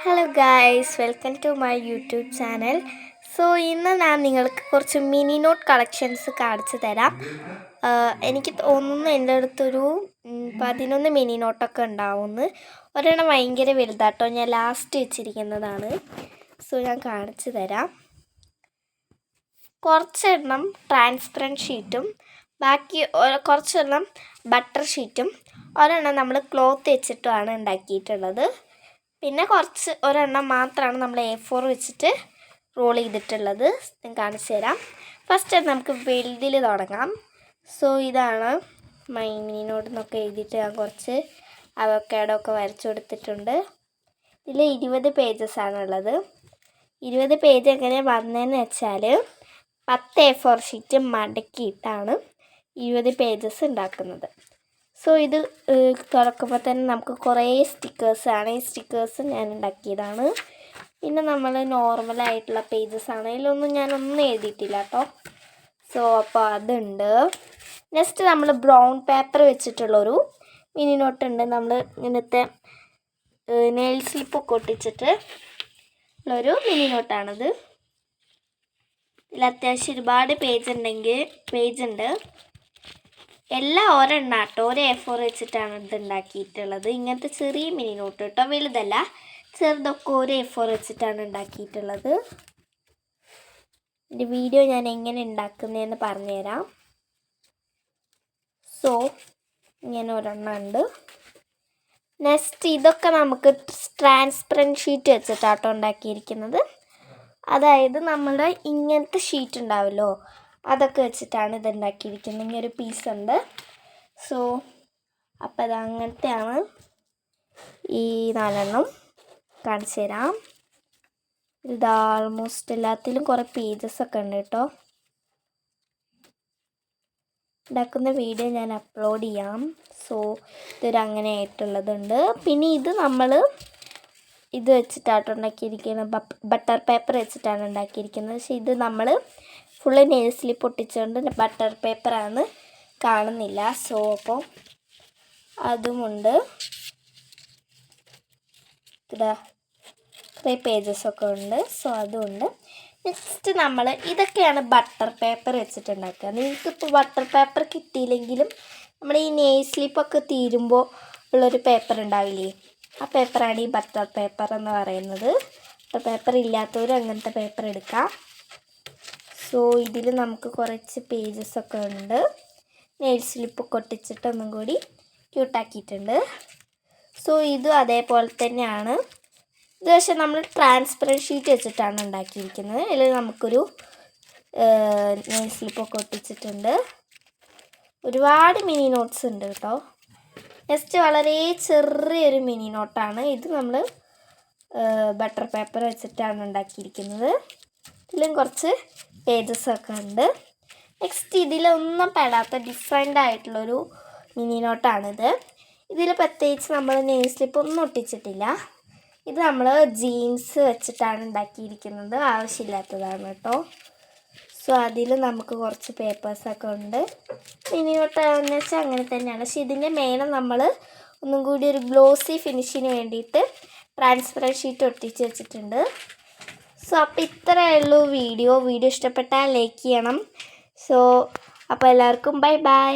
Hello guys, welcome to my YouTube channel. So ഇന്ന് ഞാൻ നിങ്ങൾക്ക് കുറച്ച് മിനി നോട്ട് കളക്ഷൻസ് കാണിച്ചു തരാം. എനിക്ക് തോന്നുന്നു എൻ്റെ അടുത്തൊരു 11 മിനി നോട്ടൊക്കെ ഉണ്ടാവുമെന്ന്. ഒരെണ്ണം ഭയങ്കര വലുതാട്ടോ, ഞാൻ ലാസ്റ്റ് വെച്ചിരിക്കുന്നതാണ്. സോ ഞാൻ കാണിച്ചു തരാം. കുറച്ചെണ്ണം ട്രാൻസ്പെറൻറ്റ് ഷീറ്റും ബാക്കി കുറച്ചെണ്ണം ബട്ടർ ഷീറ്റും ഒരെണ്ണം നമ്മൾ ക്ലോത്ത് വെച്ചിട്ടുമാണ് ഉണ്ടാക്കിയിട്ടുള്ളത്. പിന്നെ ഒരെണ്ണം മാത്രമാണ് നമ്മൾ A4 വെച്ചിട്ട് റോൾ ചെയ്തിട്ടുള്ളത്. ഞാൻ കാണിച്ചു തരാം. ഫസ്റ്റ് നമുക്ക് വലുതിൽ തുടങ്ങാം. സോ ഇതാണ് മൈ മിനി നോട്ട് എന്നൊക്കെ എഴുതിയിട്ട് ഞാൻ കുറച്ച് അവക്കാഡോ ഒക്കെ വരച്ചു കൊടുത്തിട്ടുണ്ട്. ഇതിൽ 20 പേജസ് ആണുള്ളത്. 20 പേജ് എങ്ങനെ വന്നതെന്ന് വെച്ചാൽ 10 A4 ഷീറ്റ് മടക്കിയിട്ടാണ് 20 പേജസ് ഉണ്ടാക്കുന്നത്. സോ ഇത് തുറക്കുമ്പോൾ തന്നെ നമുക്ക് കുറേ സ്റ്റിക്കേഴ്സാണ്. ഈ സ്റ്റിക്കേഴ്സ് ഞാൻ ഉണ്ടാക്കിയതാണ്. പിന്നെ നമ്മൾ നോർമലായിട്ടുള്ള പേജസാണ്. ഇതിലൊന്നും ഞാനൊന്നും എഴുതിയിട്ടില്ല കേട്ടോ. സോ അപ്പോൾ അതുണ്ട്. നെക്സ്റ്റ് നമ്മൾ ബ്രൗൺ പേപ്പർ വെച്ചിട്ടുള്ളൊരു മിനി നോട്ട് ഉണ്ട്. നമ്മൾ ഇങ്ങനത്തെ നെയിൽ സ്ലിപ്പൊക്കെ ഒട്ടിച്ചിട്ട് ഉള്ളൊരു മിനി നോട്ടാണിത്. ഇതിൽ അത്യാവശ്യം ഒരുപാട് പേജ് ഉണ്ട്. എല്ലാം ഒരെണ്ണാട്ടോ, ഒരു A4 വെച്ചിട്ടാണ് ഇത് ഉണ്ടാക്കിയിട്ടുള്ളത്. ഇങ്ങനത്തെ ചെറിയ മിനി നോട്ട് കേട്ടോ, വലുതല്ല, ചെറുതൊക്കെ ഒരു A4 വെച്ചിട്ടാണ് ഉണ്ടാക്കിയിട്ടുള്ളത്. എൻ്റെ വീഡിയോ ഞാൻ എങ്ങനെ ഉണ്ടാക്കുന്നതെന്ന് പറഞ്ഞുതരാം. സോ ഇങ്ങനെ ഒരെണ്ണം ഉണ്ട്. നെക്സ്റ്റ് ഇതൊക്കെ നമുക്ക് ട്രാൻസ്പെറൻറ്റ് ഷീറ്റ് വെച്ചിട്ടാട്ടോ ഉണ്ടാക്കിയിരിക്കുന്നത്. അതായത് നമ്മുടെ ഇങ്ങനത്തെ ഷീറ്റ് ഉണ്ടാവുമല്ലോ, അതൊക്കെ വെച്ചിട്ടാണ് ഇത് ഉണ്ടാക്കിയിരിക്കുന്നത്. ഇങ്ങനെ ഒരു പീസ് ഉണ്ട്. സോ അപ്പോൾ അത് അങ്ങനത്തെയാണ്. ഈ 4 കാണിച്ചു തരാം. ഇത് ആൾമോസ്റ്റ് എല്ലാത്തിലും കുറേ പേജസൊക്കെ ഉണ്ട് കേട്ടോ. ഉണ്ടാക്കുന്ന വീഡിയോ ഞാൻ അപ്ലോഡ് ചെയ്യാം. സോ ഇതൊരു അങ്ങനെ ആയിട്ടുള്ളതുണ്ട്. പിന്നെ ഇത് നമ്മൾ ഇത് വെച്ചിട്ടാട്ടോ ഉണ്ടാക്കിയിരിക്കുന്നത്, ബട്ടർ പേപ്പർ വെച്ചിട്ടാണ് ഉണ്ടാക്കിയിരിക്കുന്നത്. പക്ഷേ ഇത് നമ്മൾ ഫുള്ള് നെയിൽ സ്ലിപ്പ് ഒട്ടിച്ചുകൊണ്ട് ബട്ടർ പേപ്പറാണ്, കാണുന്നില്ല. സോ അപ്പോൾ അതുമുണ്ട്. ഇതാ കുറേ പേജസൊക്കെ ഉണ്ട്. സോ അതുമുണ്ട്. നെക്സ്റ്റ് നമ്മൾ ഇതൊക്കെയാണ് ബട്ടർ പേപ്പർ വെച്ചിട്ടുണ്ടാക്കുക. നിങ്ങൾക്കിപ്പോൾ ബട്ടർ പേപ്പർ കിട്ടിയില്ലെങ്കിലും നമ്മൾ ഈ നെയിൽ സ്ലിപ്പൊക്കെ തീരുമ്പോൾ ഉള്ളൊരു പേപ്പർ ഉണ്ടാവില്ലേ, ആ പേപ്പറാണ് ഈ ബട്ടർ പേപ്പർ എന്ന് പറയുന്നത്. ബട്ടർ പേപ്പർ ഇല്ലാത്തവർ അങ്ങനത്തെ പേപ്പർ എടുക്കാം. സോ ഇതിൽ നമുക്ക് കുറച്ച് പേജസൊക്കെ ഉണ്ട്. നെയിൽ സ്ലിപ്പൊക്കെ ഒട്ടിച്ചിട്ട് ഒന്നും കൂടി ക്യൂട്ടാക്കിയിട്ടുണ്ട്. സോ ഇതും അതേപോലെ തന്നെയാണ്. ഇത് പക്ഷേ നമ്മൾ ട്രാൻസ്പെറൻറ്റ് ഷീറ്റ് വെച്ചിട്ടാണ് ഉണ്ടാക്കിയിരിക്കുന്നത്. ഇതിൽ നമുക്കൊരു നെയിൽ സ്ലിപ്പൊക്കെ ഒട്ടിച്ചിട്ടുണ്ട്. ഒരുപാട് മിനി നോട്ട്സ് ഉണ്ട് കേട്ടോ. നെക്സ്റ്റ് വളരെ ചെറിയൊരു മിനി നോട്ടാണ്. ഇത് നമ്മൾ ബട്ടർ പേപ്പർ വെച്ചിട്ടാണ് ഉണ്ടാക്കിയിരിക്കുന്നത്. ഇതിലും കുറച്ച് പേജസൊക്കെ ഉണ്ട്. നെക്സ്റ്റ് ഇതിലൊന്നും പെടാത്ത ഡിഫറെൻ്റ് ആയിട്ടുള്ളൊരു മിനി നോട്ടാണിത്. ഇതിൽ പ്രത്യേകിച്ച് നമ്മൾ നെയിൽ സ്ലിപ്പ് ഒന്നും ഒട്ടിച്ചിട്ടില്ല. ഇത് നമ്മൾ ജീൻസ് വെച്ചിട്ടാണ് ഉണ്ടാക്കിയിരിക്കുന്നത്. ആവശ്യമില്ലാത്തതാണ് കേട്ടോ. സോ അതിൽ നമുക്ക് കുറച്ച് പേപ്പേഴ്സൊക്കെ ഉണ്ട്. മിനി നോട്ടാണെന്ന് വെച്ചാൽ അങ്ങനെ തന്നെയാണ്. പക്ഷേ ഇതിൻ്റെ മേലെ നമ്മൾ ഒന്നും കൂടി ഒരു ഗ്ലോസി ഫിനിഷിന് വേണ്ടിയിട്ട് ട്രാൻസ്പെറൻറ്റ് ഷീറ്റ് ഒട്ടിച്ച് വെച്ചിട്ടുണ്ട്. സോ അപ്പോൾ ഇത്രയേ ഉള്ളൂ വീഡിയോ ഇഷ്ടപ്പെട്ടാൽ ലൈക്ക് ചെയ്യണം. സോ അപ്പോൾ എല്ലാവർക്കും ബൈ ബൈ.